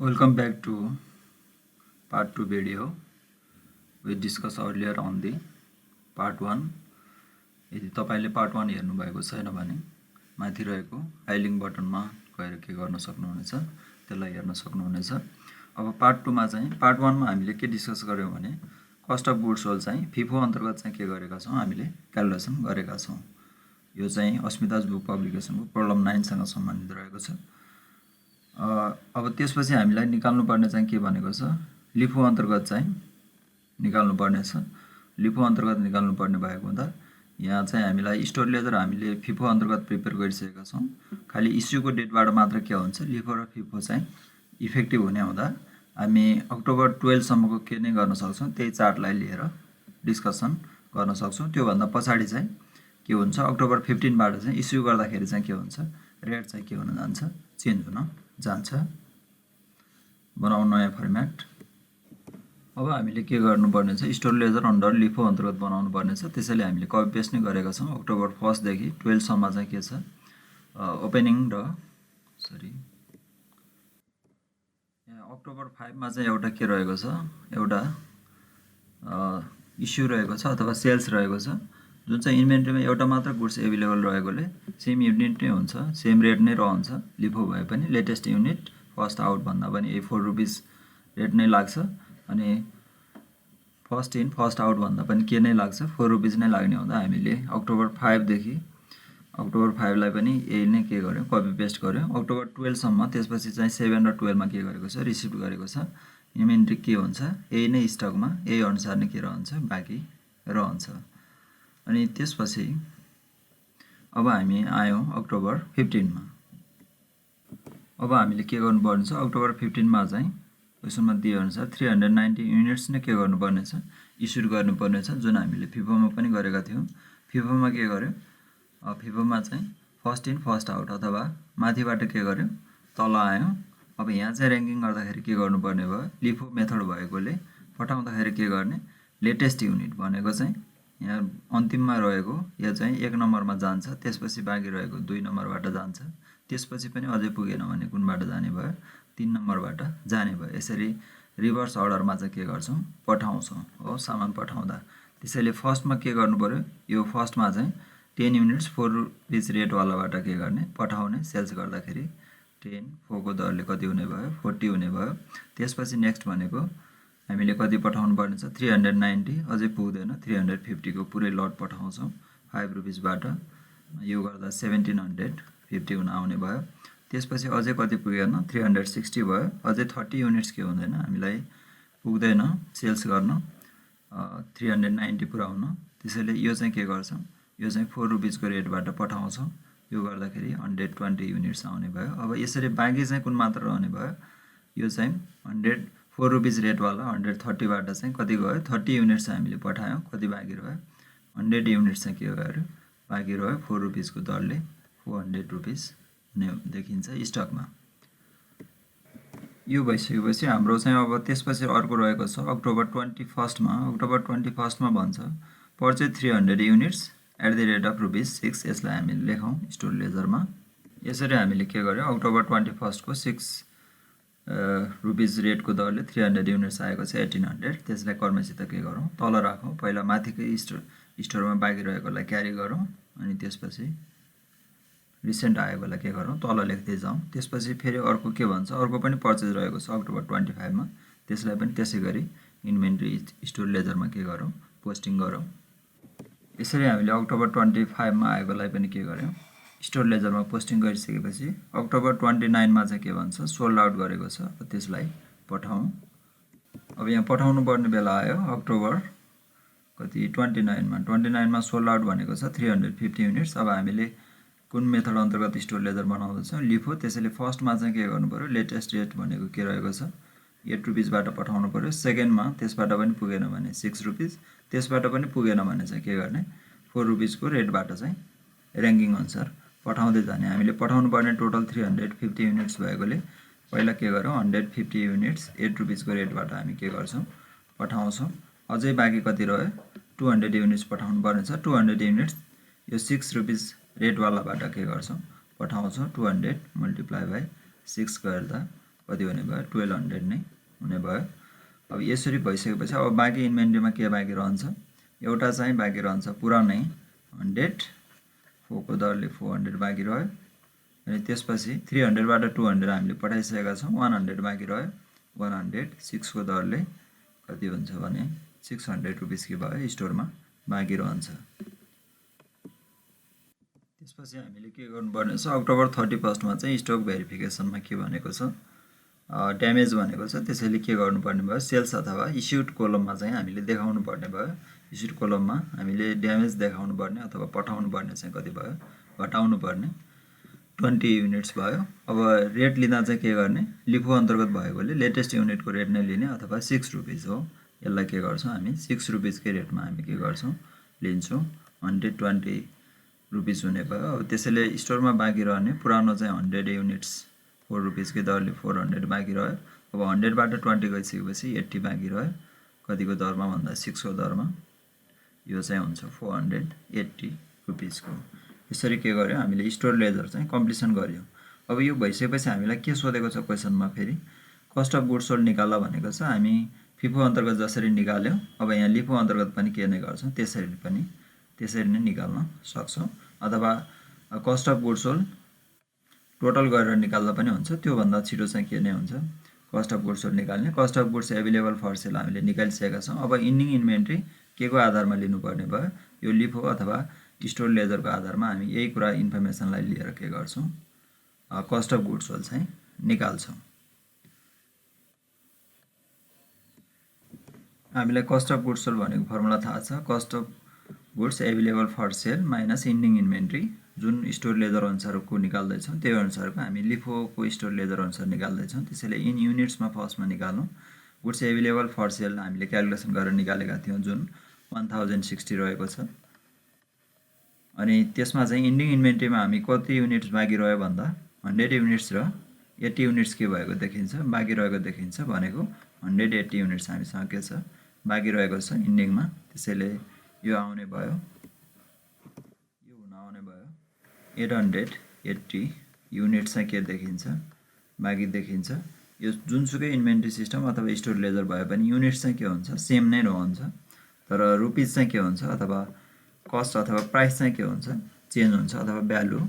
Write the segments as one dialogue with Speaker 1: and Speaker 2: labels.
Speaker 1: Welcome back to part 2 video. We discussed earlier on the part 1. यदि तपाईले part 1 हेर्नु भएको छैन भने माथि रहेको हाइलिङ बटनमा गएर के गर्न सक्नुहुनेछ त्यसलाई हेर्न सक्नुहुनेछ। अब part 2 मा चाहिँ part 1 मा हामीले के डिस्कस गर्यौं भने कस्ट अफ गुड्स सोल्ड चाहिँ फिफो अन्तर्गत चाहिँ के गरेका छौं हामीले क्यालकुलेसन गरेका छौं। यो चाहिँ अस्मिताज बुक पब्लिकेसनको प्रब्लम 9 सँग सम्बन्धित रहेको छ। अब त्यसपछि हामीलाई निकाल्नु पर्ने चाहिँ के भनेको छ लिफो अन्तर्गत चाहिँ निकाल्नु पर्ने छ। लिफो अन्तर्गत निकाल्नु पर्ने भएको हुँदा यहाँ चाहिँ हामीलाई स्टोर लेजर हामीले फिफो अन्तर्गत प्रिपेयर गरिसकेका छौं। खाली इस्युको डेटबाट मात्र के हुन्छ लिफो र फिफो चाहिँ इफेक्टिभ हुने हुँदा हामी अक्टोबर 12 सम्मको के नै गर्न सक्छौं त्यही चार्टलाई लिएर डिस्कसन गर्न सक्छौं। त्यो भन्दा पछाडी चाहिँ के हुन्छ अक्टोबर 15 बाट चाहिँ इस्यु गर्दाखेरि चाहिँ के हुन्छ रेट चाहिँ के हुन जान्छ चेन्ज हुन जान्छ। बनाउँ नयाँ फर्म्याट। अब हामीले के गर्नुपर्ने छ स्टोर लेजर अन्डर लिफो अन्तर्गत बनाउनु पर्ने छ। त्यसैले हामीले कपी पेस्ट नै गरेका छौं। अक्टोबर 1 देखि 12 सम्म चाहिँ के छ ओपनिङ र यहाँ अक्टोबर 5 मा चाहिँ एउटा के रहेको छ एउटा इस्यु रहेको छ अथवा सेल्स रहेको छ जुन चाहिँ इन्भेन्टरीमा एउटा मात्र गुड्स अवेलेबल रहेकोले सेम युनिट नै हुन्छ सेम रेट नै रहन्छ। लिफो भए पनि लेटेस्ट युनिट फर्स्ट आउट भन्दा पनि 4 रुपैयाँ रेट नै लाग्छ अनि फर्स्ट इन फर्स्ट आउट भन्दा पनि के नै लाग्छ 4 रुपैयाँ नै लाग्ने हुँदा हामीले अक्टोबर 5 देखि अक्टोबर 5 लाई पनि यही नै के गर्यौं कपी पेस्ट गर्यौं। अक्टोबर 12 सम्म त्यसपछि चाहिँ 7 र 12 मा के गरेको छ रिसिभ गरेको छ इन्भेन्टरी के हुन्छ यही नै स्टकमा यही अनुसार नै के रहन्छ बाँकी रहन्छ। अनि त्यसपछि अब हामी आयौं अक्टोबर 15 मा। अब हामीले के गर्नुपर्ने छ अक्टोबर 15 मा चाहिँ क्वेशनमा दिए अनुसार 390 युनिट्स नै के गर्नुपर्ने छ इस्यु गर्नुपर्ने छ जुन हामीले फिफोमा पनि गरेका थियौं। फिफोमा के गर्यौं फिफोमा चाहिँ फर्स्ट इन फर्स्ट आउट अथवा माथिबाट के गर्यौं तल आयौं। अब यहाँ चाहिँ र्याङ्किङ गर्दाखेरि के गर्नुपर्ने भयो लिफो मेथड भएकोले पठाउँदाखेरि के गर्ने लेटेस्ट युनिट भनेको चाहिँ यहाँ अन्तिममा रहेको यो चाहिँ 1 नम्बरमा जान्छ त्यसपछि बाँकी रहेको 2 नम्बरबाट जान्छ त्यसपछि पनि अझै पुगेन भने कुनबाट जाने भयो 3 नम्बरबाट जाने भयो। यसरी रिभर्स अर्डरमा चाहिँ के गर्छौं पठाउँछौं हो सामान पठाउँदा। त्यसैले फर्स्टमा के गर्नु पर्यो यो फर्स्टमा चाहिँ 10 युनिट्स 4 रुपैयाँ रेट वालाबाट के गर्ने पठाउने सेल्स गर्दाखेरि 10 4 को दरले कति हुने भयो 40 हुने भयो। त्यसपछि नेक्स्ट भनेको हामीले कति पठाउनु पर्ने छ 390 अझै पुग्दैन 350 को पुरै लट पठाउँछौं 5 रुपैयाँ बाट यो गर्दा 1750 हुन आउने भयो। त्यसपछि अझै कति पुगेन 360 भयो अझै 30 युनिट्स के हुँदैन हामीलाई पुग्दैन सेल्स गर्न 390 पुराउन। त्यसैले यो चाहिँ के गर्छौं यो चाहिँ 4 रुपैयाँ को रेटबाट पठाउँछौं यो गर्दाखेरि 120 युनिट्स आउने भयो। अब यसरी बाँकी चाहिँ कुन मात्र रहने भयो यो चाहिँ 4 रुपैयाँ रेट वाला 130 बाट चाहिँ कति गयो 30 युनिट्स हामीले पठायौं कति बाँकी रह्यो 100 युनिट्स चाहिँ के गर्यो बाँकी रह्यो 4 रुपैयाँ को दरले 400 रुपैयाँ हुने देखिन्छ स्टकमा। यो भइसकेपछि हाम्रो चाहिँ अब त्यसपछि अर्को रहेको छ अक्टोबर 21 मा। अक्टोबर 21 मा भन्छ purchase 300 units at the rate of ₹6। यसलाई हामीले लेखौं स्टोर लेजरमा। यसरी हामीले के गर्यौं अक्टोबर 21 को 6 रुपैयाँ रेट को दरले 300 युनिट्स आएको छ 1800। त्यसलाई कर्मसित के गरौँ तल राखौं पहिला माथिकै स्टोरमा बाँकी रहेकोलाई क्यारी गरौँ अनि त्यसपछि रिसेन्ट आएकोलाई के गरौँ तल लेख्दै जाउँ। त्यसपछि फेरि अर्को के भन्छ अर्को पनि पर्चेज रहेको छ अक्टोबर 25 मा त्यसलाई पनि त्यसैगरी इन्भेन्टरी स्टोर लेजरमा के गरौँ पोस्टिङ गरौँ। यसरी हामीले अक्टोबर 25 मा आएकोलाई पनि के गर्यौं स्टोर लेजरमा पोस्टिङ गरिसकेपछि अक्टोबर 29 मा चाहिँ के भन्छ सोल्ड आउट गरेको छ त्यसलाई पठाउँ। अब यहाँ पठाउनु पर्ने बेला आयो अक्टोबर कति 29 मा सोल्ड आउट भनेको छ 350 युनिट्स। अब हामीले कुन मेथड अन्तर्गत स्टोर लेजर बनाउँदैछौं लिफो। त्यसैले फर्स्टमा चाहिँ के गर्नु पर्यो लेटेस्ट रेट भनेको के रहेको छ 8 रुपैयाँ बाट पठाउनु पर्यो। सेकेन्डमा त्यसबाट पनि पुगेन भने 6 रुपैयाँ त्यसबाट पनि पुगेन भने चाहिँ के गर्ने 4 रुपैयाँ को रेटबाट चाहिँ र्याङ्किङ अनुसार पठाउँदै जाने। हामीले पठाउनु पर्ने टोटल 350 युनिट्स भएकोले पहिला के गरौँ 150 युनिट्स 8 रुपैयाँ को रेटबाट हामी के गर्छौं पठाउँछौं। अझै बाँकी कति रह्यो 200 युनिट्स पठाउनु पर्ने छ। 200 युनिट्स यो 6 रुपैयाँ रेट वालाबाट के गर्छौं पठाउँछौं 200 मल्टिप्लाई बाइ 6 गर्दा कति हुने भयो 1200 नै हुने भयो। अब यसरी भइसकेपछि अब बाँकी इन्भेन्ट्रीमा के बाँकी रहन्छ, एउटा चाहिँ बाँकी रहन्छ पुरानै 100, 4 को दरले 400 बाँकी रह्यो। अनि त्यसपछि 300 बाट 200 हामीले पठाइसकेका छौँ, 100 बाँकी रह्यो। 100 6 को दरले कति हुन्छ भने 600 रुपिस के भयो स्टोरमा बाँकी रहन्छ। त्यसपछि हामीले के गर्नुपर्ने छ, अक्टोबर 31 मा चाहिँ स्टक भेरिफिकेसनमा के भनेको छ, ड्यामेज भनेको छ। त्यसैले के गर्नुपर्ने भयो, सेल्स अथवा इस्युड कोलममा चाहिँ हामीले देखाउनु पर्ने भयो। इस्युड कोलममा हामीले ड्यामेज देखाउनु पर्ने अथवा पठाउनु पर्ने चाहिँ कति भयो, घटाउनु पर्ने 20 युनिट्स भयो। अब रेट लिँदा चाहिँ के गर्ने, लिफो अन्तर्गत भएकोले लेटेस्ट युनिटको रेट नै लिने अथवा 6 रुपिस हो। यसलाई के गर्छौँ हामी 6 रुपिसकै रेटमा हामी के गर्छौँ लिन्छौँ, 120 रुपिस हुने भयो। अब त्यसैले स्टोरमा बाँकी रहने पुरानो चाहिँ 100 युनिट्स 4 रुपिसकै दरले 400 बाँकी रह्यो। अब 100 बाट 20 गइसकेपछि 80 बाँकी रह्यो, कतिको दरमा भन्दा 6 को दरमा, यो चाहिँ हुन्छ 480 रुपिसको। यसरी के गर्यो हामीले स्टोर लेजर चाहिँ कम्प्लिसन गर्यो। अब यो भइसकेपछि हामीलाई के सोधेको छ क्वेसनमा, फेरि कस्ट अफ गुड्स सोल्ड निकाल्न भनेको छ। हामी फिफो अन्तर्गत जसरी निकाल्यौँ अब यहाँ लिफो अन्तर्गत पनि के नै गर्छौँ त्यसरी नै निकाल्न सक्छौँ। अथवा cost of goods sold total गरेर निकाल्दा पनि हुन्छ। त्योभन्दा छिटो चाहिँ के नै हुन्छ, कस्ट अफ गुड्स सोल्ड निकाल्ने। Cost of goods available for sale हामीले निकालिसकेका छौँ। अब इन्डिङ इन्भेन्ट्री के को आधारमा लिनुपर्ने भयो, यो लिफो अथवा स्टोर लेजरको आधारमा हामी यही कुरा इन्फर्मेसनलाई लिएर के गर्छौँ, कस्ट अफ गुड्स सोल्ड चाहिँ निकाल्छौँ। हामीलाई कस्ट अफ गुड्स सोल्ड भनेको फर्मुला थाहा छ, cost of goods available for sale minus ending inventory, जुन स्टोर लेजर अनुसारको निकाल्दैछौँ त्यही अनुसारको हामी लिफोको स्टोर लेजर अनुसार निकाल्दैछौँ। त्यसैले इन युनिट्समा फर्स्टमा निकाल्नु। गुड्स एभाइलेबल फर सेल हामीले क्यालकुलेसन गरेर निकालेका थियौँ जुन 1060 रहेको छ। अनि त्यसमा चाहिँ इन्डिङ इन्भेन्ट्रीमा हामी कति युनिट्स बाँकी रह्यो भन्दा 100 युनिट्स र 80 युनिट्स के भएको देखिन्छ, बाँकी रहेको देखिन्छ। भनेको 180 युनिट्स हामीसँग के छ, बाँकी रहेको छ इन्डिङमा। त्यसैले यो आउने भयो, यो हुन आउने भयो 880 युनिट चाहिँ के देखिन्छ, बाँकी देखिन्छ। यो जुनसुकै इन्भेन्ट्री सिस्टम अथवा स्टोर लेजर भए पनि युनिट्स चाहिँ के हुन्छ, सेम नै रहन्छ। तर रुपिस चाहिँ के हुन्छ अथवा कस्ट अथवा प्राइस चाहिँ के हुन्छ, चेन्ज हुन्छ। अथवा भ्यालु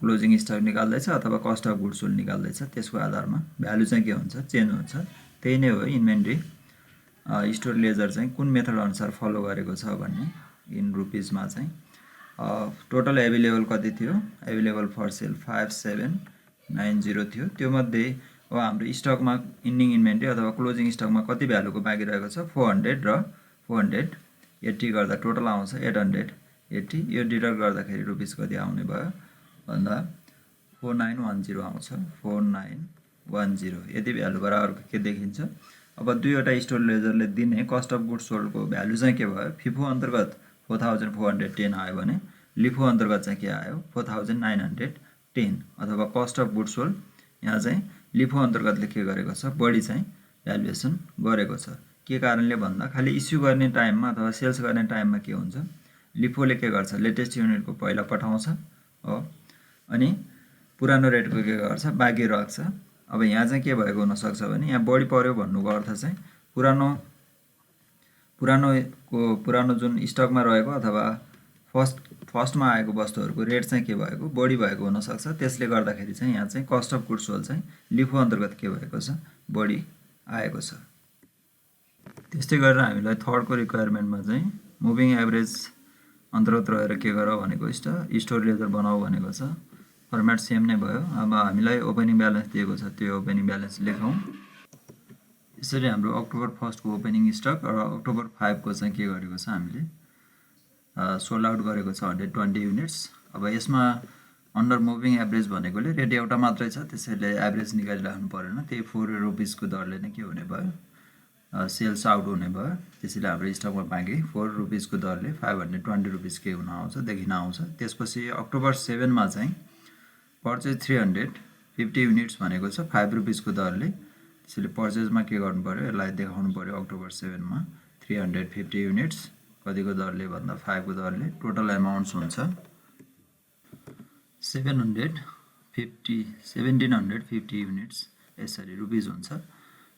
Speaker 1: क्लोजिङ स्टक निकाल्दैछ अथवा कस्ट अफ गुड्स सोल्ड निकाल्दैछ, त्यसको आधारमा भ्यालु चाहिँ के हुन्छ, चेन्ज हुन्छ। त्यही नै हो इन्भेन्ट्री स्टोर लेजर चाहिँ कुन मेथड अनुसार फलो गरेको छ भन्ने। इन रुपिसमा चाहिँ टोटल एभाइलेबल कति थियो, एभाइलेबल फर सेल 5790 थियो। त्योमध्ये अब हाम्रो स्टकमा इन्डिङ इन्भेन्ट्री अथवा क्लोजिङ स्टकमा कति भ्यालुको बाँकी रहेको छ, 400 र 480 गर्दा टोटल आउँछ 880। यो डिडक्ट गर्दाखेरि रुपिस कति आउने भयो भन्दा 4910 आउँछ, 4910। यति भ्यालु बराबर के देखिन्छ। अब दुईवटा स्टोर लेजरले दिने कस्ट अफ गुड्स सोल्डको भ्यालु चाहिँ के भयो, फिफो अन्तर्गत 4410 आयो भने लिफो अन्तर्गत चाहिँ के आयो 4910। अथवा कस्ट अफ गुड्स सोल्ड यहाँ चाहिँ लिफो अन्तर्गतले के गरेको छ, बढी चाहिँ भ्यालुएसन गरेको छ। के कारणले भन्दा खालि इस्यु गर्ने टाइममा अथवा सेल्स गर्ने टाइममा के हुन्छ, लिफोले के गर्छ, लेटेस्ट युनिटको पहिला पठाउँछ हो, अनि पुरानो रेटको के गर्छ, बाँकी राख्छ। अब यहाँ चाहिँ के भएको हुनसक्छ भने यहाँ बढी पर्यो भन्नुको अर्थ चाहिँ पुरानो जुन स्टकमा रहेको अथवा फर्स्टमा आएको वस्तुहरूको रेट चाहिँ के भएको, बढी भएको हुनसक्छ। त्यसले गर्दाखेरि चाहिँ यहाँ चाहिँ कस्ट अफ गुड्स सोल्ड चाहिँ लिफो अन्तर्गत के भएको छ, बढी आएको छ। त्यस्तै गरेर हामीलाई थर्डको रिक्वायरमेन्टमा चाहिँ मुभिङ एभरेज अन्तर्गत रहेर के गर भनेको, स्टोर लेजर बनाऊ भनेको छ। फर्मेट सेम नै भयो। अब हामीलाई ओपनिङ ब्यालेन्स दिएको छ, त्यो ओपनिङ ब्यालेन्स लेखौँ। यसरी हाम्रो अक्टोबर 1 को ओपनिङ स्टक र अक्टोबर 5 को चाहिँ के गरेको छ, हामीले सोल्ड आउट गरेको छ 120 युनिट्स। अब यसमा अन्डर मुभिङ एभरेज भनेकोले रेट एउटा मात्रै छ, त्यसैले एभरेज निकालिराख्नु परेन। त्यही 4 रुपिसको दरले नै के हुने भयो, सेल्स आउट हुने भयो। त्यसैले हाम्रो स्टकमा बाँकी 4 रुपिसको दरले 520 रुपिस के हुन आउँछ, देखिन आउँछ। त्यसपछि अक्टोबर 7 मा चाहिँ पर्चेज 350 युनिट्स भनेको छ 5 रुपिसको दरले। त्यसैले पर्चेजमा के गर्नु पर्यो, यसलाई देखाउनु पर्यो अक्टोबर 7 मा 350 युनिट्स कतिको दरले भन्दा 5 को दरले। टोटल एमाउन्ट्स हुन्छ 1750 युनिट्स यसरी रुपिज हुन्छ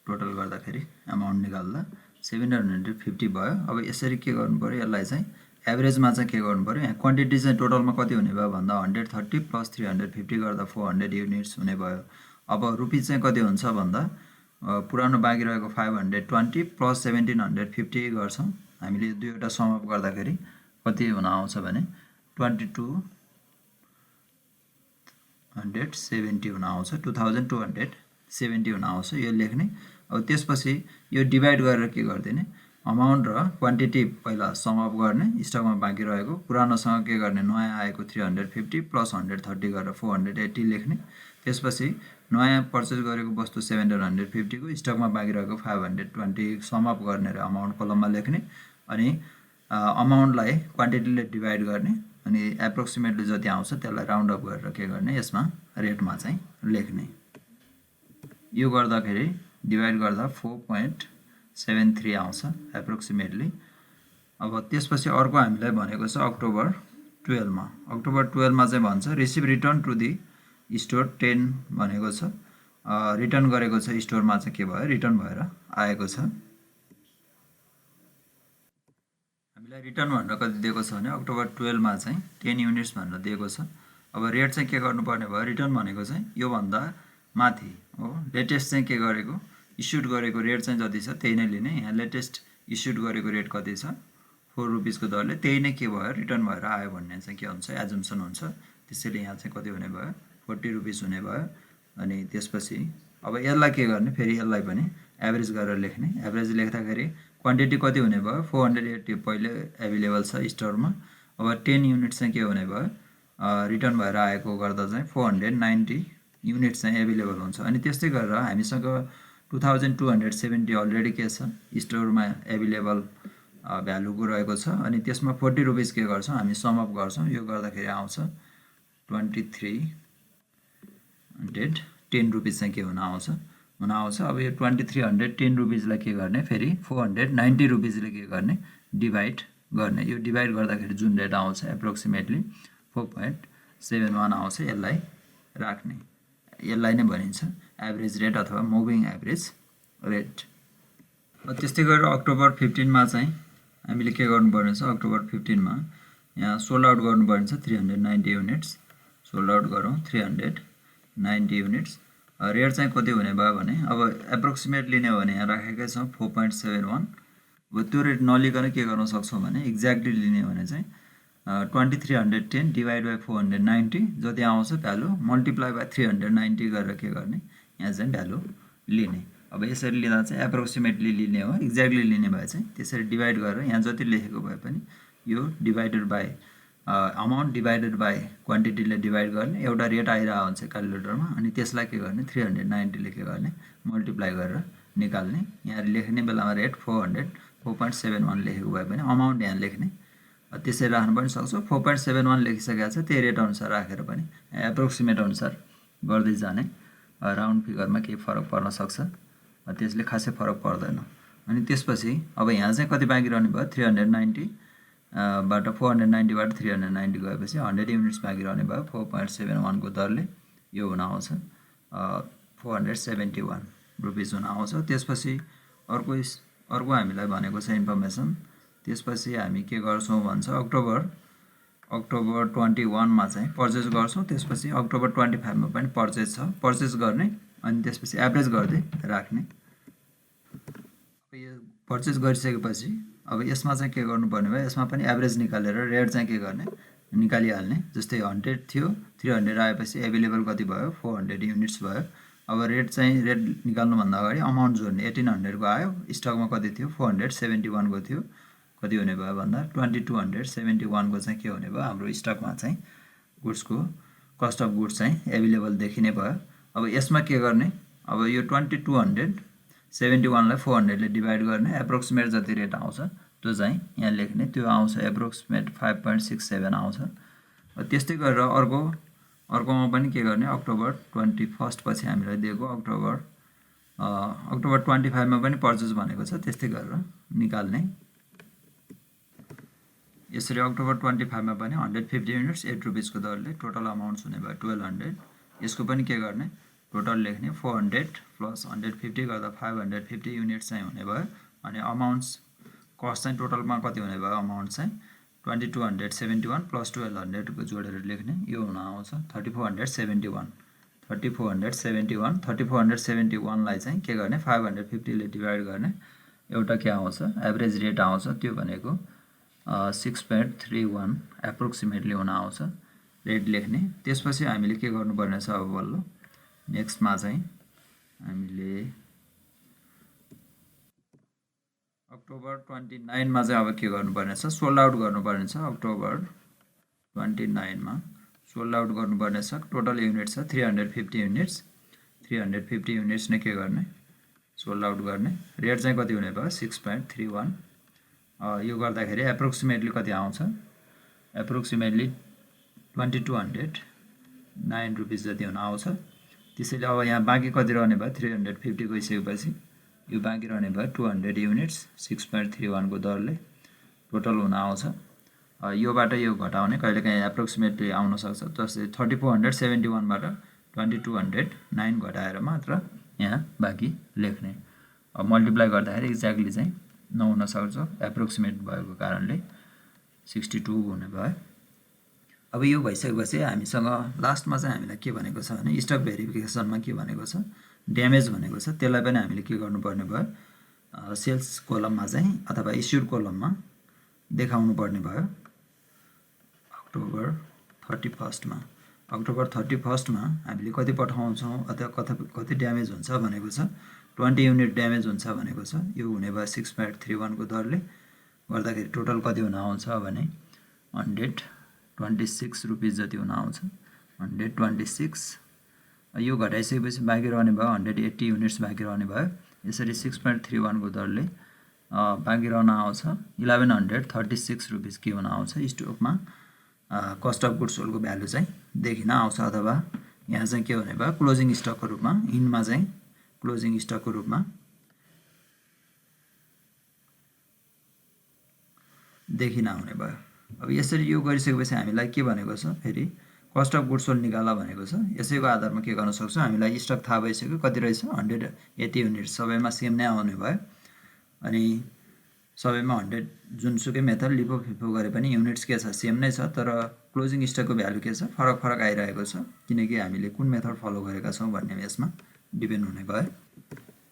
Speaker 1: टोटल गर्दाखेरि अमाउन्ट निकाल्दा 750 भयो। अब यसरी के गर्नु पर्यो यसलाई चाहिँ एभरेजमा चाहिँ के गर्नु पर्यो यहाँ क्वान्टिटी चाहिँ टोटलमा कति हुने भयो भन्दा 130 प्लस 350 गर्दा 400 युनिट्स हुने भयो। अब रुपिज चाहिँ कति हुन्छ भन्दा पुरानो बाँकी रहेको 520 प्लस 1750 गर्छौँ हामीले दुईवटा सम अप गर्दाखेरि कति हुन आउँछ भने 2270 हुन आउँछ 2270 हुन आउँछ यो लेख्ने। अब त्यसपछि यो डिभाइड गरेर के गर्दिने अमाउन्ट र क्वान्टिटी पहिला सम अप गर्ने स्टकमा बाँकी रहेको पुरानोसँग के गर्ने नयाँ आएको 350 प्लस 130 गरेर 480 लेख्ने। त्यसपछि नयाँ पर्चेस गरेको वस्तु 750 को स्टकमा बाँकी रहेको 520 सम अप गर्ने र अमाउन्ट कलममा लेख्ने अनि अमाउन्टलाई क्वान्टिटीले डिभाइड गर्ने अनि एप्रोक्सिमेटली जति आउँछ त्यसलाई राउन्ड अप गरेर के गर्ने यसमा रेटमा चाहिँ लेख्ने। यो गर्दाखेरि डिभाइड गर्दा 4.73 आउँछ एप्रोक्सिमेटली। अब त्यसपछि अर्को हामीलाई भनेको छ अक्टोबर 12 मा चाहिँ भन्छ receive return to the store 10 भनेको छ रिटर्न गरेको छ स्टोरमा चाहिँ के भयो रिटर्न भएर आएको छ। हामीलाई रिटर्न भनेर कति दिएको छ भने अक्टोबर 12 मा चाहिँ 10 युनिट्स भनेर दिएको छ। अब रेट चाहिँ के गर्नुपर्ने भयो रिटर्न भनेको चाहिँ यो भन्दा माथि हो लेटेस्ट चाहिँ के गरेको इस्युड गरेको रेट चाहिँ जति छ त्यही नै लिने। यहाँ लेटेस्ट इस्युड गरेको रेट कति छ 4 रुपिसको दरले त्यही नै के भयो रिटर्न भएर आयो भन्ने चाहिँ के हुन्छ एजम्सन हुन्छ। त्यसैले यहाँ चाहिँ कति हुने भयो 40 रुपिस हुने भयो। अनि त्यसपछि अब यसलाई के गर्ने फेरि यसलाई पनि एभरेज गरेर लेख्ने। एभरेज लेख्दाखेरि क्वान्टिटी कति हुने भयो 480 पहिले एभाइलेबल छ स्टोरमा। अब 10 युनिट चाहिँ के हुने भयो रिटर्न भएर आएको गर्दा चाहिँ 490 युनिट चाहिँ एभाइलेबल हुन्छ। अनि त्यस्तै गरेर हामीसँग 2270 अलरेडी के छ स्टोरमा एभाइलेबल भ्यालुको रहेको छ अनि त्यसमा 40 रुपिस के गर्छौँ हामी सम अप गर्छौँ। यो गर्दाखेरि आउँछ 2310 रुपिस चाहिँ के हुन आउँछ। अब यो 2310 रुपिसलाई के गर्ने फेरि 490 रुपिसले के गर्ने डिभाइड गर्ने। यो डिभाइड गर्दाखेरि जुन रेट आउँछ एप्रोक्सिमेटली 4.71 आउँछ यसलाई राख्ने। यसलाई नै भनिन्छ एभरेज रेट अथवा मुभिङ एभरेज रेट। त्यस्तै गरेर अक्टोबर 15 मा चाहिँ हामीले के गर्नुपर्ने छ अक्टोबर 15 मा यहाँ सोल्ड आउट गर्नुपर्ने छ 390 युनिट्स। सोल्ड आउट गरौँ 390 युनिट्स। रेट चाहिँ कति हुने भयो भने अब एप्रोक्सिमेट लिने हो भने यहाँ राखेकै छौँ 4.71। अब त्यो रेट नलिकन के गर्न सक्छौँ भने एक्ज्याक्टली लिने हो भने चाहिँ 2310 डिभाइड बाई 490 जति आउँछ भ्यालु मल्टिप्लाई बाई 390 गरेर के गर्ने यहाँ चाहिँ भ्यालु लिने। अब यसरी लिँदा चाहिँ एप्रोक्सिमेटली लिने हो एक्ज्याक्टली लिने भए चाहिँ त्यसरी डिभाइड गरेर यहाँ जति लेखेको भए पनि यो divided by amount divided by क्वान्टिटीले डिभाइड गर्ने एउटा रेट आइरहेको हुन्छ क्यालकुलेटरमा अनि त्यसलाई के गर्ने 390 ले के गर्ने मल्टिप्लाई गरेर निकाल्ने। यहाँ लेख्ने बेलामा रेट 4.71 लेखेको भए पनि अमाउन्ट यहाँ लेख्ने। त्यसरी राख्नु पनि सक्छौँ 4.71 लेखिसकेको छ त्यही रेट अनुसार राखेर पनि एप्रोक्सिमेट अनुसार गर्दै जाने राउन्ड फिगरमा केही फरक पर्न सक्छ त्यसले खासै फरक पर्दैन। अनि त्यसपछि अब यहाँ चाहिँ कति बाँकी रहने भयो 390 बाट 490 बाट 390 गएपछि 100 युनिट्स बाँकी रहने भयो 4.71 को दरले यो हुन आउँछ 471 रुपिस हुन आउँछ। त्यसपछि अर्को हामीलाई भनेको छ इन्फर्मेसन। त्यसपछि हामी के गर्छौँ भन्छ अक्टोबर 21 मा चाहिँ पर्चेस गर्छौँ। त्यसपछि अक्टोबर 25 मा पनि पर्चेस गर्ने अनि त्यसपछि एभरेज गर्दै राख्ने। यो पर्चेस गरिसकेपछि अब यसमा चाहिँ के गर्नुपर्ने भयो यसमा पनि एभरेज निकालेर रेट चाहिँ के गर्ने निकालिहाल्ने। जस्तै 100 थियो 300 आएपछि एभाइलेबल कति भयो 400 युनिट्स भयो। अब रेट निकाल्नुभन्दा अगाडि अमाउन्ट जोड्ने 1800 को आयो स्टकमा कति थियो 471 को थियो कति हुने भयो भन्दा 2271 को चाहिँ के हुने भयो हाम्रो स्टकमा चाहिँ गुड्सको कस्ट अफ गुड्स चाहिँ एभाइलेबल देखिने भयो। अब यसमा के गर्ने अब यो 2271 लाई 400 ले डिभाइड गर्ने एप्रोक्सिमेट जति रेट आउँछ त्यो चाहिँ यहाँ लेख्ने त्यो आउँछ एप्रोक्सिमेट 5.67 आउँछ। त्यस्तै गरेर अर्कोमा पनि के गर्ने अक्टोबर 21 पछि हामीलाई दिएको अक्टोबर 25 मा पनि पर्चेस भनेको छ त्यस्तै गरेर निकाल्ने। यसरी अक्टोबर 25 मा पनि 150 युनिट्स 8 रुपिस को दरले टोटल अमाउन्ट हुने भयो 1200। यसको पनि के गर्ने टोटल लेख्ने प्लस 150 गर्दा 550 युनिट्स चाहिँ हुने भयो। अनि अमाउन्ट्स कस्ट चाहिँ टोटलमा कति हुने भयो अमाउन्ट चाहिँ 2271 प्लस 1200 को जोडेर लेख्ने, यो हुन आउँछ 3471। 3471 लाई चाहिँ के गर्ने 550 ले डिभाइड गर्ने, एउटा के आउँछ एभरेज रेट आउँछ, त्यो भनेको 6.31 एप्रोक्सिमेटली हुन आउँछ रेट लेख्ने। त्यसपछि हामीले के गर्नुपर्ने छ अब बल्ल नेक्स्टमा चाहिँ हामीले अक्टोबर 29 मा चाहिँ अब के गर्नुपर्ने छ सोल्ड आउट गर्नुपर्ने छ। अक्टोबर 29 मा सोल्ड आउट गर्नुपर्ने छ। टोटल युनिट छ 350 युनिट्स। 350 युनिट्स नै के गर्ने सोल्ड आउट गर्ने। रेट चाहिँ कति हुने भयो 6.31। यो गर्दाखेरि एप्रोक्सिमेटली कति आउँछ एप्रोक्सिमेटली 2209 रुपीस जति हुन आउँछ। त्यसैले अब यहाँ बाँकी कति रहने भयो 350 गइसकेपछि यो बाँकी रहने भयो 200 युनिट्स 6.31 को दरले टोटल हुन आउँछ। योबाट यो घटाउने कहिलेकाहीँ एप्रोक्सिमेटली आउन सक्छ, जस्तै 3471 बाट 2209 घटाएर मात्र यहाँ बाँकी लेख्ने। अब मल्टिप्लाई गर्दाखेरि एक्ज्याक्टली चाहिँ नहुन सक्छ एप्रोक्सिमेट भएको कारणले 62 हुने भयो। अब यो भइसकेपछि हामीसँग लास्टमा चाहिँ हामीलाई के भनेको छ भने स्टक भेरिफिकेसनमा के भनेको छ ड्यामेज भनेको छ। त्यसलाई पनि हामीले के गर्नुपर्ने भयो सेल्स कोलममा चाहिँ अथवा इस्युड कोलममा देखाउनु पर्ने भयो। अक्टोबर 31 मा हामीले कति पठाउँछौँ अथवा कति ड्यामेज हुन्छ भनेको छ 20 युनिट ड्यामेज हुन्छ भनेको छ। यो हुने भयो 6.31 को दरले गर्दाखेरि टोटल कति हुन आउँछ भने 126 रुपीस जति हुन आउँछ 126। यो घटाइसकेपछि बाँकी रहने भयो 180 युनिट्स बाँकी रहने भयो। यसरी 6.31 को दरले बाँकी रहन आउँछ 1136 रुपीस के हुन आउँछ स्टकमा कस्ट अफ गुड्स सोल्डको भ्यालु चाहिँ देखिन आउँछ। अथवा यहाँ चाहिँ के हुने भयो क्लोजिङ स्टकको रूपमा इनमा चाहिँ क्लोजिङ स्टकको रूपमा देखिन आउने भयो। अब यसरी यो गरिसकेपछि हामीलाई के भनेको छ फेरि कस्ट अफ गुड्स सोल्ड निकाल भनेको छ। यसैको आधारमा के गर्न सक्छौँ हामीलाई स्टक थाहा भइसक्यो कति रहेछ 180 युनिट सबैमा सेम नै आउने भयो। अनि सबैमा 100 जुनसुकै मेथड लिफो फिफो गरे पनि युनिट्स के छ सेम नै छ, तर क्लोजिङ स्टकको भ्यालु के छ फरक आइरहेको छ किनकि हामीले कुन मेथड फलो गरेका छौँ भन्ने यसमा डिपेन्ड हुने भयो।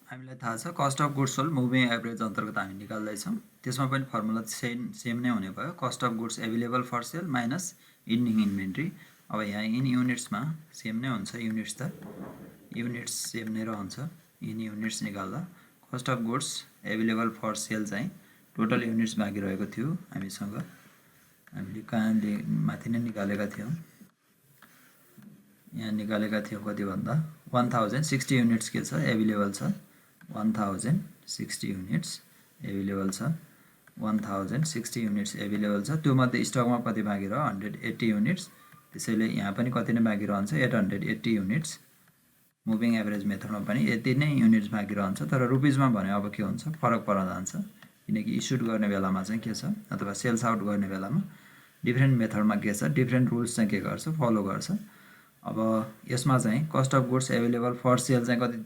Speaker 1: हामीलाई थाहा छ cost of goods sold moving average अन्तर्गत हामी निकाल्दैछौँ, त्यसमा पनि फर्मुला सेम नै हुने भयो cost of goods available for sale minus ending inventory. अब यहाँ इन युनिट्समा सेम नै हुन्छ, युनिट्स सेम नै रहन्छ। इन युनिट्स निकाल्दा cost of goods available for sale चाहिँ टोटल युनिट्स बाँकी रहेको थियो हामीसँग, हामीले कहाँ माथि नै निकालेका थियौँ, यहाँ निकालेका थियौँ कति भन्दा 1060 युनिट्स के छ एभाइलेबल छ 1060 युनिट्स एभाइलेबल छ 1060 युनिट्स एभाइलेबल छ। त्यो मध्ये स्टकमा कति बाँकी रह्यो 180 युनिट्स। त्यसैले यहाँ पनि कति नै बाँकी रहन्छ 880 युनिट्स। मुभिङ एभरेज मेथडमा पनि यति नै युनिट्स बाँकी रहन्छ, तर रुपिजमा भने अब के हुन्छ फरक पर्न जान्छ किनकि इस्युड गर्ने बेलामा चाहिँ के छ अथवा सेल्स आउट गर्ने बेलामा डिफ्रेन्ट मेथडमा के छ डिफ्रेन्ट रुल्स चाहिँ के गर्छ फलो गर्छ। अब यसमा चाहिँ cost of goods available for sale चाहिँ कति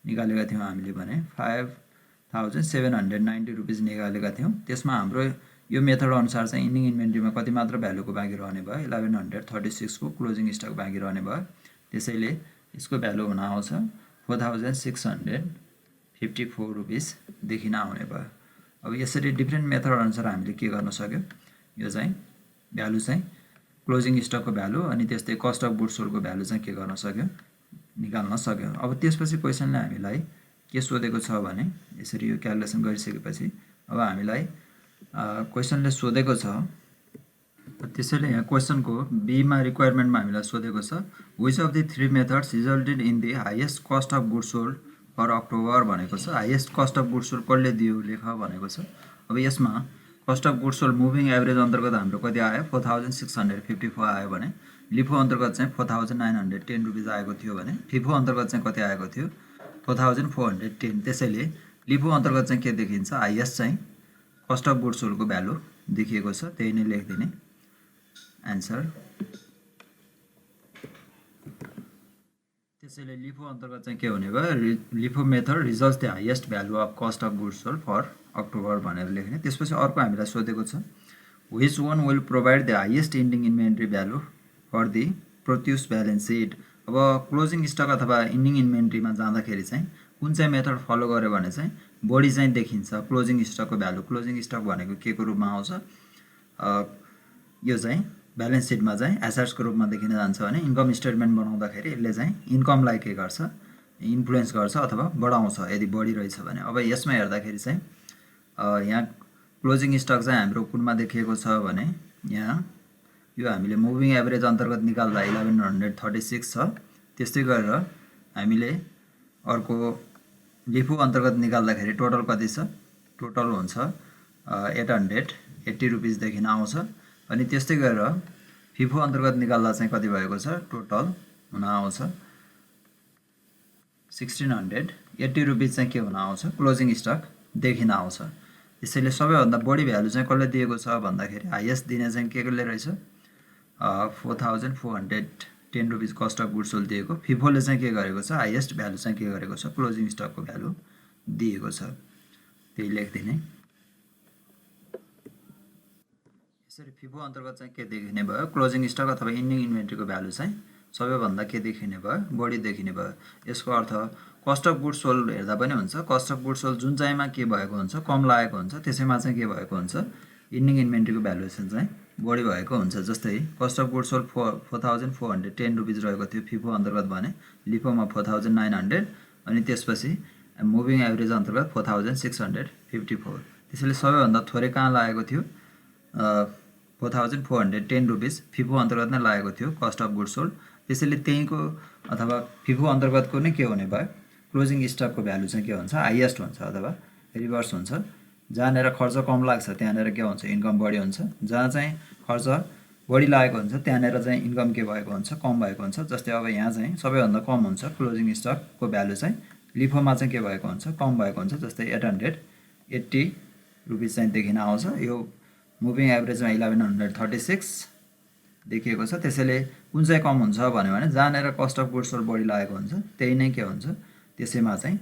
Speaker 1: निकालेका थियौँ हामीले भने 5790 रुपीस निकालेका थियौँ। त्यसमा हाम्रो यो मेथड अनुसार चाहिँ इन्डिङ इन्भेन्ट्रीमा कति मात्र भ्यालुको बाँकी रहने भयो 1136 को क्लोजिङ स्टक बाँकी रहने भयो। त्यसैले यसको भ्यालु हुन आउँछ 4654 रुपीस देखिन आउने भयो। अब यसरी डिफ्रेन्ट मेथड अनुसार हामीले के गर्न सक्यो यो चाहिँ भ्यालु चाहिँ क्लोजिङ स्टकको भ्यालु अनि त्यस्तै कस्ट अफ गुड्स सोल्डको भ्यालु चाहिँ के गर्न सक्यो निकाल्न सक्यो। अब त्यसपछि क्वेसनले हामीलाई के सोधेको छ भने यसरी यो क्यालकुलेसन गरिसकेपछि अब हामीलाई क्वेसनले सोधेको छ, त्यसैले यहाँ क्वेसनको बीमा रिक्वायरमेन्टमा हामीलाई सोधेको छ which of the three methods resulted in the highest cost of goods sold for October भनेको छ। Highest cost of goods sold कसले दियो लेख भनेको छ। अब यसमा cost of goods sold moving average अन्तर्गत हाम्रो कति आयो 4654 आयो भने लिफो अन्तर्गत चाहिँ 4910 रुपीस आएको थियो भने फिफो अन्तर्गत चाहिँ कति आएको थियो 4410। त्यसैले लिफो अन्तर्गत चाहिँ के देखिन्छ हाइएस्ट चाहिँ कस्ट अफ गुड्स सोल्डको भ्यालु देखिएको छ, त्यही नै लेखिदिने आन्सर। त्यसैले लिफो अन्तर्गत चाहिँ के हुने भयो, LIFO method results the highest value of cost of goods sold for October भनेर लेख्ने। त्यसपछि अर्को हामीलाई सोधेको छ which one will provide the highest ending inventory value for the produce balance sheet. अब क्लोजिङ स्टक अथवा इन्डिङ इन्भेन्ट्रीमा जाँदाखेरि चाहिँ कुन चाहिँ मेथड फलो गर्यो भने चाहिँ बढी चाहिँ देखिन्छ क्लोजिङ स्टकको भ्यालु। क्लोजिङ स्टक भनेको के को रूपमा आउँछ, यो चाहिँ ब्यालेन्स सिटमा चाहिँ एसेट्सको रूपमा देखिन जान्छ भने इन्कम स्टेटमेन्ट बनाउँदाखेरि यसले चाहिँ इन्कमलाई के गर्छ, इन्फ्लुएन्स गर्छ अथवा बढाउँछ यदि बढी रहेछ भने। अब यसमा हेर्दाखेरि चाहिँ यहाँ क्लोजिङ स्टक चाहिँ हाम्रो कुनमा देखिएको छ भने यहाँ यो हामीले मुभिङ एभरेज अन्तर्गत निकाल्दा 1136 छ। त्यस्तै गरेर हामीले अर्को लिफो अन्तर्गत निकाल्दाखेरि टोटल कति छ, टोटल हुन्छ 880 रुपिसदेखि आउँछ। अनि त्यस्तै गरेर फिफो अन्तर्गत निकाल्दा चाहिँ कति भएको छ, टोटल हुन आउँछ 1680 रुपिस चाहिँ के हुन आउँछ, क्लोजिङ स्टक देखिन आउँछ। त्यसैले सबैभन्दा बढी भ्यालु चाहिँ कसले दिएको छ भन्दाखेरि हाइएस्ट दिने चाहिँ के कसले रहेछ, 4410 rupees cost of goods sold दिएको। फिफोले चाहिँ के गरेको छ, हाइएस्ट भ्यालु चाहिँ के गरेको छ, क्लोजिङ स्टकको भ्यालु दिएको छ, त्यही लेखिदिने। यसरी फिफो अन्तर्गत चाहिँ के देखिने भयो, क्लोजिङ स्टक अथवा इन्डिङ इन्भेन्ट्रीको भ्यालु चाहिँ सबैभन्दा के देखिने भयो, बढी देखिने भयो। यसको अर्थ कस्ट अफ गुड्स सोल्ड हेर्दा पनि हुन्छ, कस्ट अफ गुड्स सोल्ड जुन चाहिँमा के भएको हुन्छ, कम लागेको हुन्छ, त्यसैमा चाहिँ के भएको हुन्छ, इन्डिङ इन्भेन्ट्रीको भ्यालुएसन चाहिँ बढी भएको हुन्छ। जस्तै cost of goods sold 4410 rupees रहेको थियो फिफो अन्तर्गत भने लिफोमा 4900 अनि त्यसपछि मुभिङ एभरेज अन्तर्गत 4654। त्यसैले सबैभन्दा थोरै कहाँ लागेको थियो, 4410 रुपिस फिफो अन्तर्गत नै लागेको थियो कस्ट अफ गुड्स सोल्ड। त्यसैले त्यहीँको अथवा फिफो अन्तर्गतको नै के हुने भयो, क्लोजिङ स्टकको भ्यालु चाहिँ के हुन्छ, हाइएस्ट हुन्छ अथवा रिभर्स हुन्छ। जहाँनिर खर्च कम लाग्छ त्यहाँनिर के हुन्छ, इन्कम बढी हुन्छ। जहाँ चाहिँ खर्च बढी लागेको हुन्छ त्यहाँनिर चाहिँ इन्कम के भएको हुन्छ, कम भएको हुन्छ। जस्तै अब यहाँ चाहिँ सबैभन्दा कम हुन्छ क्लोजिङ स्टकको भ्यालु चाहिँ लिफोमा चाहिँ के भएको हुन्छ, कम भएको हुन्छ। जस्तै 880 रुपिस चाहिँ देखिन आउँछ। यो मुभिङ एभरेजमा 1136 देखिएको छ। त्यसैले कुन चाहिँ कम हुन्छ भन्यो भने जहाँनिर कस्ट अफ गुड्स सोल्ड बढी लागेको हुन्छ त्यही नै के हुन्छ, त्यसैमा चाहिँ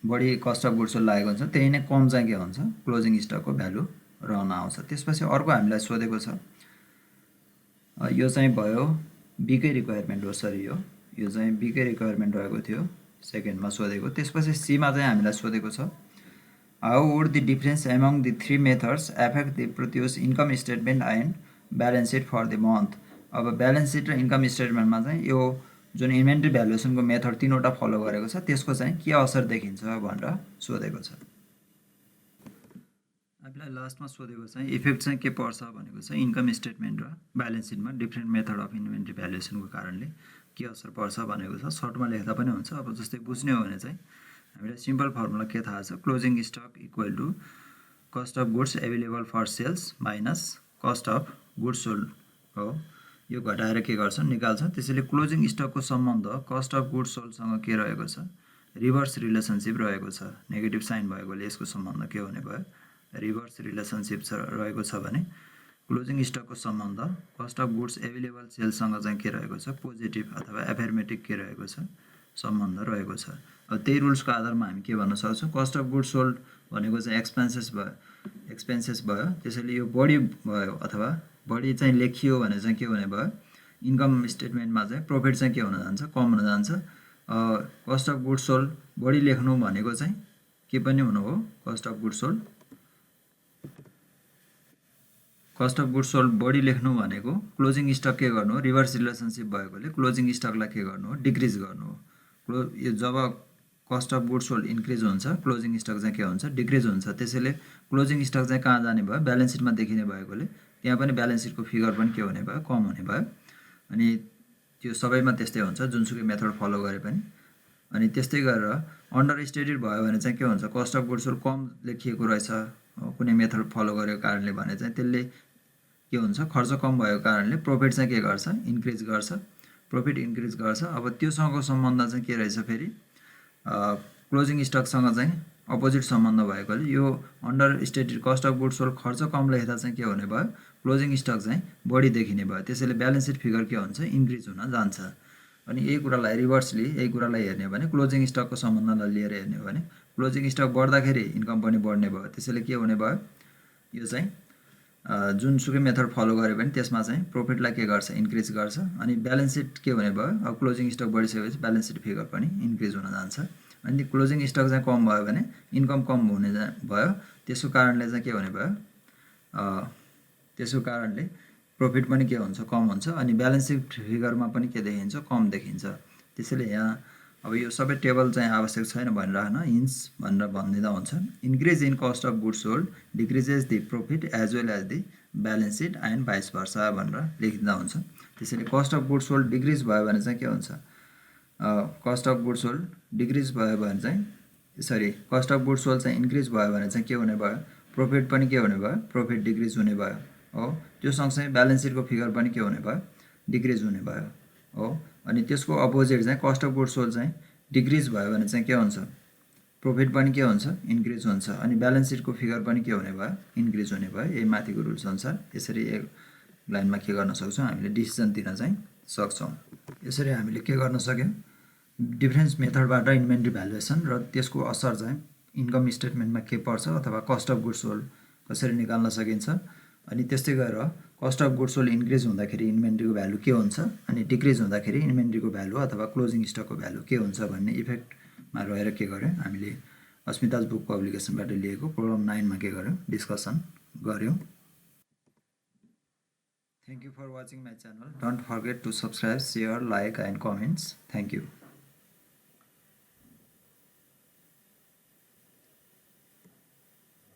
Speaker 1: बढी कस्ट अफ गुड्स सोल्ड लागेको हुन्छ, त्यही नै कम चाहिँ के हुन्छ, क्लोजिङ स्टकको भ्यालु रहन आउँछ। त्यसपछि अर्को हामीलाई सोधेको छ, यो चाहिँ भयो बीकै रिक्वायरमेन्ट हो, सरी यो चाहिँ बीकै रिक्वायरमेन्ट रहेको थियो सेकेन्डमा सोधेको। त्यसपछि सीमा चाहिँ हामीलाई सोधेको छ how would the difference among the three methods affect the produce income statement and balance sheet for the month. अब ब्यालेन्स सिट र इन्कम स्टेटमेन्टमा चाहिँ यो जुन इन्भेन्ट्री भ्यालुएसनको मेथड तीनवटा फलो गरेको छ त्यसको चाहिँ के असर देखिन्छ भनेर सोधेको छ। हामीलाई लास्टमा सोधेको चाहिँ इफेक्ट चाहिँ के पर्छ भनेको चाहिँ इन्कम स्टेटमेन्ट र ब्यालेन्स सिटमा डिफ्रेन्ट मेथड अफ इन्भेन्ट्री भ्यालुएसनको कारणले के असर पर्छ भनेको छ। सर्टमा लेख्दा पनि हुन्छ। अब जस्तै बुझ्ने हो भने चाहिँ हामीलाई सिम्पल फर्मुला के थाहा छ, closing stock equal to cost of goods available for sales minus cost of goods sold हो। यो घटाएर के गर्छ, निकाल्छ। त्यसैले क्लोजिङ स्टकको सम्बन्ध कस्ट अफ गुड्स सोल्डसँग के रहेको छ, रिभर्स रिलेसनसिप रहेको छ। नेगेटिभ साइन भएकोले यसको सम्बन्ध के हुने भयो, रिभर्स रिलेसनसिप रहेको छ भने क्लोजिङ स्टकको सम्बन्ध कस्ट अफ गुड्स एभाइलेबल सेल्ससँग चाहिँ के रहेको छ, पोजिटिभ अथवा एफर्मेटिभ के रहेको छ, सम्बन्ध रहेको छ। अब त्यही रुल्सको आधारमा हामी के भन्न सक्छौँ, कस्ट अफ गुड्स सोल्ड भनेको चाहिँ एक्सपेन्सेस भयो। त्यसैले यो बढी भयो अथवा बढी चाहिँ लेखियो भने चाहिँ के हुने भयो, इन्कम स्टेटमेन्टमा चाहिँ प्रफिट चाहिँ के हुन जान्छ, कम हुन जान्छ। कस्ट अफ गुड्स सोल्ड बढी लेख्नु भनेको चाहिँ के पनि हुनु हो, कस्ट अफ गुड्स सोल्ड बढी लेख्नु भनेको क्लोजिङ स्टक के गर्नु हो, रिभर्स रिलेसनसिप भएकोले क्लोजिङ स्टकलाई के गर्नु हो, डिक्रिज गर्नु हो। यो जब cost of goods sold increase हुन्छ क्लोजिङ स्टक चाहिँ के हुन्छ, डिक्रिज हुन्छ। त्यसैले क्लोजिङ स्टक चाहिँ कहाँ जाने भयो, ब्यालेन्स सिटमा देखिने भएकोले त्यहाँ पनि ब्यालेन्स सिटको फिगर पनि के हुने भयो, कम हुने भयो। अनि त्यो सबैमा त्यस्तै हुन्छ जुनसुकै मेथड फलो गरे पनि। अनि त्यस्तै गरेर अन्डर स्टेटेड भयो भने चाहिँ के हुन्छ, कस्ट अफ गुड्स सोल्ड कम लेखिएको रहेछ कुनै मेथड फलो गरेको कारणले भने चाहिँ त्यसले के हुन्छ, खर्च कम भएको कारणले प्रफिट चाहिँ के गर्छ, इन्क्रिज गर्छ, प्रफिट इन्क्रिज गर्छ। अब त्योसँगको सम्बन्ध चाहिँ के रहेछ, फेरि क्लोजिङ स्टकसँग चाहिँ अपोजिट सम्बन्ध भएकोले यो under stated cost of goods sold खर्च कम लेख्दा चाहिँ के हुने भयो, क्लोजिङ स्टक चाहिँ बढी देखिने भयो। त्यसैले ब्यालेन्स सिट फिगर के हुन्छ, इन्क्रिज हुन जान्छ। अनि यही कुरालाई रिभर्सली यही कुरालाई हेर्ने हो भने क्लोजिङ स्टकको सम्बन्धलाई लिएर हेर्ने हो भने क्लोजिङ स्टक बढ्दाखेरि इन्कम पनि बढ्ने भयो। त्यसैले के हुने भयो, यो चाहिँ जुनसुकै मेथड फलो गरे पनि त्यसमा चाहिँ प्रफिटलाई के गर्छ, इन्क्रिज गर्छ। अनि ब्यालेन्स सिट के हुने भयो, अब क्लोजिङ स्टक बढिसकेपछि ब्यालेन्स सिट फिगर पनि इन्क्रिज हुन जान्छ। अनि क्लोजिङ स्टक चाहिँ कम भयो भने इन्कम कम हुने भयो। त्यसको कारणले चाहिँ के हुने भयो, त्यसको कारणले प्रफिट पनि के हुन्छ, कम हुन्छ। अनि ब्यालेन्स सिट फिगरमा पनि के देखिन्छ, कम देखिन्छ। त्यसैले यहाँ अब यो सबै टेबल चाहिँ आवश्यक छैन भनेर होइन, हिन्स भनेर भनिदिँदा हुन्छ। Increase in cost of goods sold decreases the profit as well as the balance sheet and vice versa भनेर लेखिदिँदा हुन्छ। त्यसैले cost of goods sold decrease भयो भने चाहिँ के हुन्छ, cost of goods sold decrease भयो भने चाहिँ कस्ट अफ गुड्स सोल्ड चाहिँ इन्क्रिज भयो भने चाहिँ के हुने भयो, प्रफिट पनि के हुने भयो, प्रफिट डिक्रिज हुने भयो हो। त्यो सँगसँगै ब्यालेन्स सिटको फिगर पनि के हुने भयो, डिक्रिज हुने भयो हो। अनि त्यसको अपोजिट चाहिँ कस्ट अफ गुड्स सोल्ड चाहिँ डिक्रिज भयो भने चाहिँ के हुन्छ, प्रफिट पनि के हुन्छ, इन्क्रिज हुन्छ। अनि ब्यालेन्स सिटको फिगर पनि के हुने भयो, इन्क्रिज हुने भयो। यही माथिको रुल्स अनुसार यसरी एक लाइनमा के गर्न सक्छौँ, हामीले डिसिजन दिन चाहिँ सक्छौँ। यसरी हामीले के गर्न सक्यौँ, डिफरेन्स मेथडबाट इन्भेन्ट्री भ्यालुएसन र त्यसको असर चाहिँ इन्कम स्टेटमेन्टमा के पर्छ अथवा कस्ट अफ गुड्स सोल्ड कसरी निकाल्न सकिन्छ। अनि त्यस्तै गरेर cost of goods sold increase हुँदाखेरि इन्भेन्ट्रीको भ्यालु के हुन्छ, अनि डिक्रिज हुँदाखेरि इन्भेन्ट्रीको भ्यालु अथवा क्लोजिङ स्टकको भ्यालु के हुन्छ भन्ने इफेक्टमा रहेर के गर्यौँ, हामीले अस्मिताज बुक पब्लिकेसनबाट लिएको प्रब्लम 9 मा के गर्यौँ, डिस्कसन गर्यौँ। Thank you for watching my channel. Don't forget to subscribe, share, like and comments. Thank you.